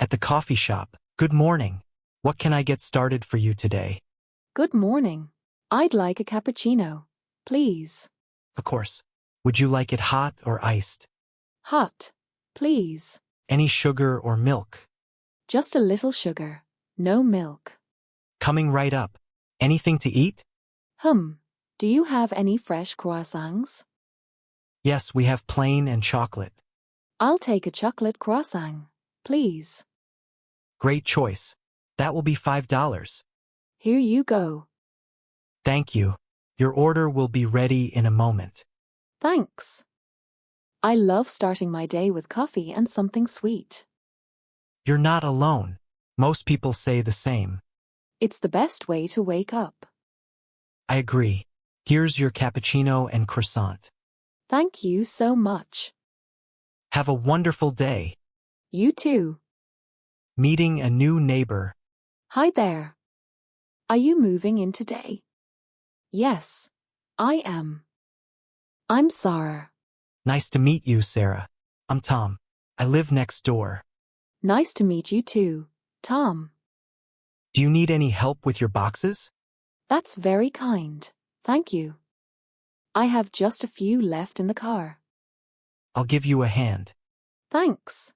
At the coffee shop. Good morning. What can I get started for you today? Good morning. I'd like a cappuccino, please. Of course. Would you like it hot or iced? Hot, please. Any sugar or milk? Just a little sugar, no milk. Coming right up. Anything to eat? Do you have any fresh croissants? Yes, we have plain and chocolate. I'll take a chocolate croissant, please. Great choice. That will be $5. Here you go. Thank you. Your order will be ready in a moment. Thanks. I love starting my day with coffee and something sweet. You're not alone. Most people say the same. It's the best way to wake up. I agree. Here's your cappuccino and croissant. Thank you so much. Have a wonderful day. You too. Meeting a new neighbor. Hi there. Are you moving in today? Yes, I am. I'm Sarah. Nice to meet you, Sarah. I'm Tom. I live next door. Nice to meet you too, Tom. Do you need any help with your boxes? That's very kind. Thank you. I have just a few left in the car. I'll give you a hand. Thanks.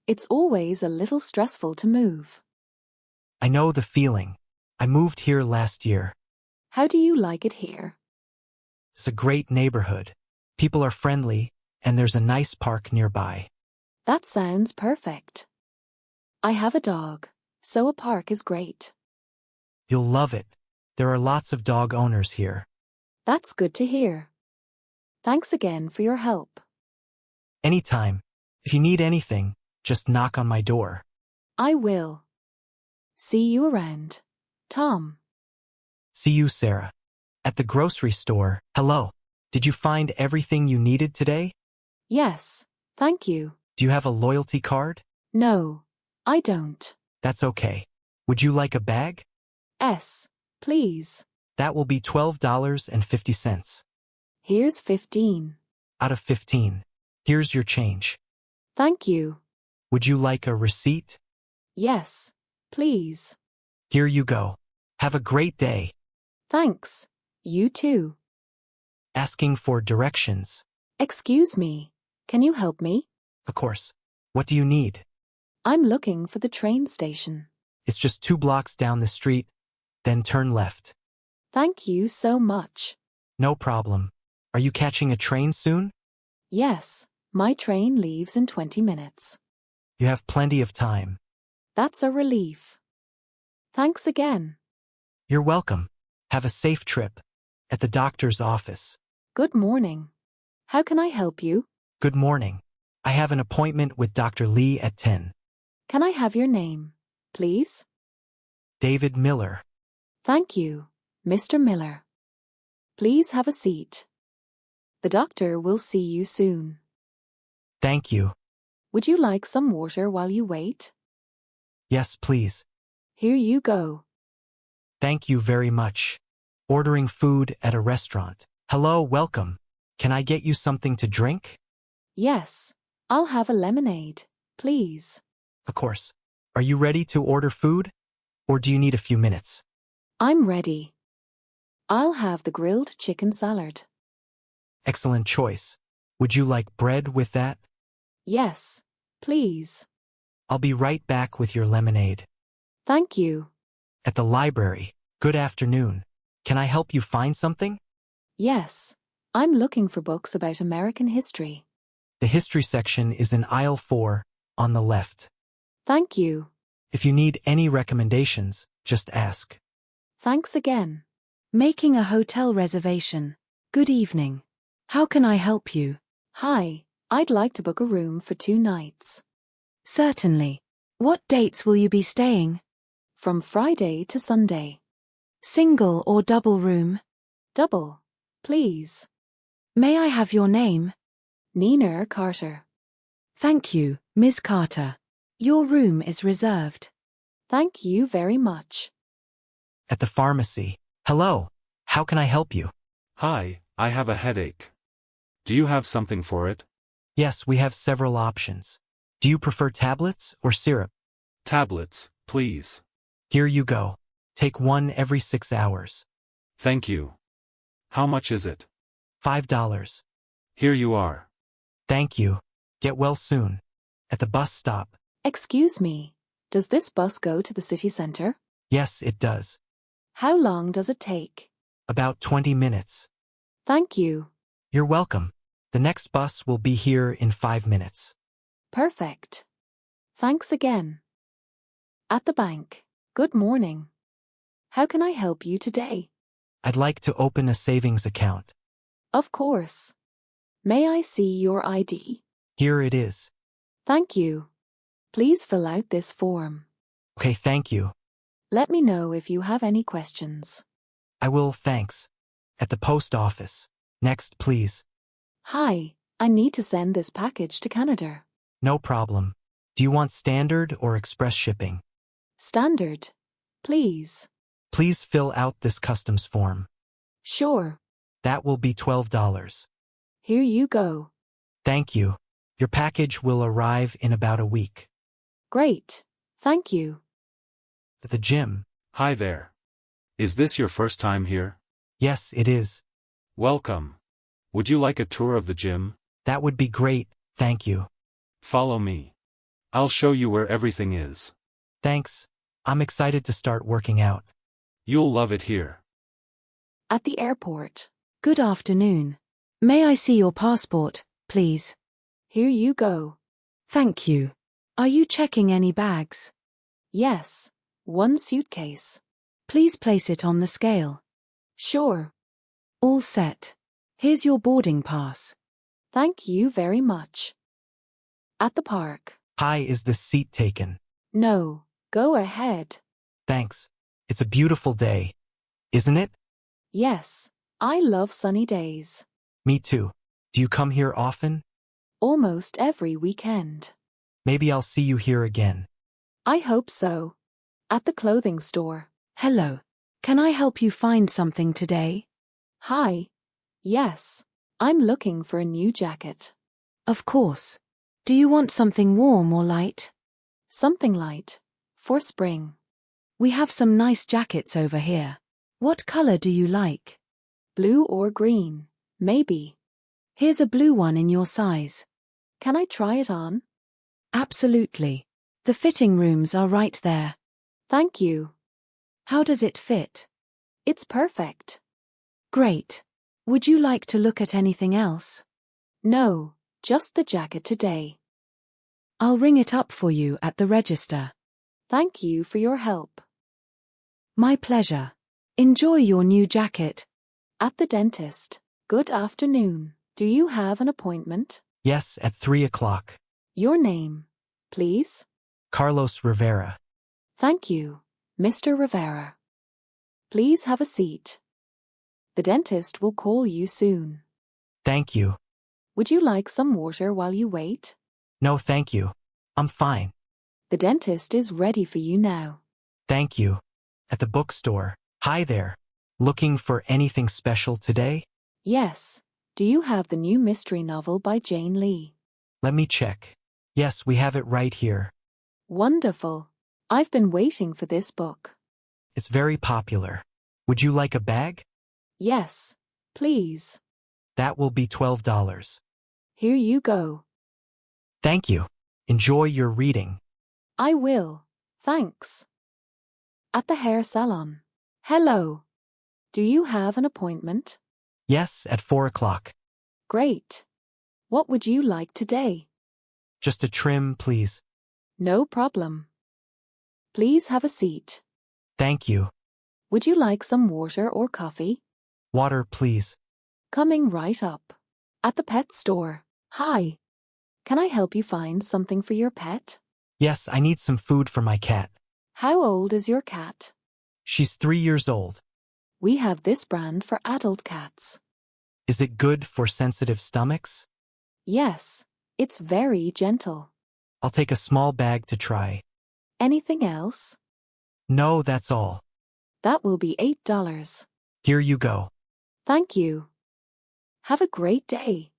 It's always a little stressful to move. I know the feeling. I moved here last year. How do you like it here? It's a great neighborhood. People are friendly, and there's a nice park nearby. That sounds perfect. I have a dog, so a park is great. You'll love it. There are lots of dog owners here. That's good to hear. Thanks again for your help. Anytime. If you need anything, just knock on my door. I will. See you around, Tom. See you, Sarah. At the grocery store. Hello. Did you find everything you needed today? Yes, thank you. Do you have a loyalty card? No, I don't. That's okay. Would you like a bag? Please. That will be $12.50. Here's 15. Out of 15. Here's your change. Thank you. Would you like a receipt? Yes, please. Here you go. Have a great day. Thanks. You too. Asking for directions. Excuse me. Can you help me? Of course. What do you need? I'm looking for the train station. It's just 2 blocks down the street, then turn left. Thank you so much. No problem. Are you catching a train soon? Yes, my train leaves in 20 minutes. You have plenty of time. That's a relief. Thanks again. You're welcome. Have a safe trip. At the doctor's office. Good morning. How can I help you? Good morning. I have an appointment with Dr. Lee at 10. Can I have your name, please? David Miller. Thank you, Mr. Miller. Please have a seat. The doctor will see you soon. Thank you. Would you like some water while you wait? Yes, please. Here you go. Thank you very much. Ordering food at a restaurant. Hello, welcome. Can I get you something to drink? Yes, I'll have a lemonade, please. Of course. Are you ready to order food? Or do you need a few minutes? I'm ready. I'll have the grilled chicken salad. Excellent choice. Would you like bread with that? Yes, please. I'll be right back with your lemonade. Thank you. At the library. Good afternoon. Can I help you find something? Yes, I'm looking for books about American history. The history section is in aisle 4, on the left. Thank you. If you need any recommendations, just ask. Thanks again. Making a hotel reservation. Good evening. How can I help you? Hi, I'd like to book a room for 2 nights. Certainly. What dates will you be staying? From Friday to Sunday. Single or double room? Double, please. May I have your name? Nina Carter. Thank you, Ms. Carter. Your room is reserved. Thank you very much. At the pharmacy. Hello. How can I help you? Hi, I have a headache. Do you have something for it? Yes, we have several options. Do you prefer tablets or syrup? Tablets, please. Here you go. Take one every 6 hours. Thank you. How much is it? $5. Here you are. Thank you. Get well soon. At the bus stop. Excuse me, does this bus go to the city center? Yes, it does. How long does it take? About 20 minutes. Thank you. You're welcome. The next bus will be here in 5 minutes. Perfect. Thanks again. At the bank. Good morning. How can I help you today? I'd like to open a savings account. Of course. May I see your ID? Here it is. Thank you. Please fill out this form. Okay, thank you. Let me know if you have any questions. I will, thanks. At the post office. Next, please. Hi, I need to send this package to Canada. No problem. Do you want standard or express shipping? Standard. Please. Please fill out this customs form. Sure. That will be $12. Here you go. Thank you. Your package will arrive in about a week. Great. Thank you. At the gym. Hi there. Is this your first time here? Yes, it is. Welcome. Would you like a tour of the gym? That would be great, thank you. Follow me. I'll show you where everything is. Thanks. I'm excited to start working out. You'll love it here. At the airport. Good afternoon. May I see your passport, please? Here you go. Thank you. Are you checking any bags? Yes. One suitcase. Please place it on the scale. Sure. All set. Here's your boarding pass. Thank you very much. At the park. Hi, is this seat taken? No. Go ahead. Thanks. It's a beautiful day. Isn't it? Yes. I love sunny days. Me too. Do you come here often? Almost every weekend. Maybe I'll see you here again. I hope so. At the clothing store. Hello. Can I help you find something today? Hi. Yes. I'm looking for a new jacket. Of course. Do you want something warm or light? Something light. For spring. We have some nice jackets over here. What color do you like? Blue or green. Maybe. Here's a blue one in your size. Can I try it on? Absolutely. The fitting rooms are right there. Thank you. How does it fit? It's perfect. Great. Would you like to look at anything else? No, just the jacket today. I'll ring it up for you at the register. Thank you for your help. My pleasure. Enjoy your new jacket. At the dentist. Good afternoon. Do you have an appointment? Yes, at 3 o'clock. Your name, please? Carlos Rivera. Thank you, Mr. Rivera. Please have a seat. The dentist will call you soon. Thank you. Would you like some water while you wait? No, thank you. I'm fine. The dentist is ready for you now. Thank you. At the bookstore. Hi there. Looking for anything special today? Yes. Do you have the new mystery novel by Jane Lee? Let me check. Yes, we have it right here. Wonderful. I've been waiting for this book. It's very popular. Would you like a bag? Yes, please. That will be $12. Here you go. Thank you. Enjoy your reading. I will. Thanks. At the hair salon. Hello. Do you have an appointment? Yes, at 4 o'clock. Great. What would you like today? Just a trim, please. No problem. Please have a seat. Thank you. Would you like some water or coffee? Water, please. Coming right up. At the pet store. Hi. Can I help you find something for your pet? Yes, I need some food for my cat. How old is your cat? She's 3 years old. We have this brand for adult cats. Is it good for sensitive stomachs? Yes, it's very gentle. I'll take a small bag to try. Anything else? No, that's all. That will be $8. Here you go. Thank you. Have a great day.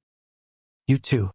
You too.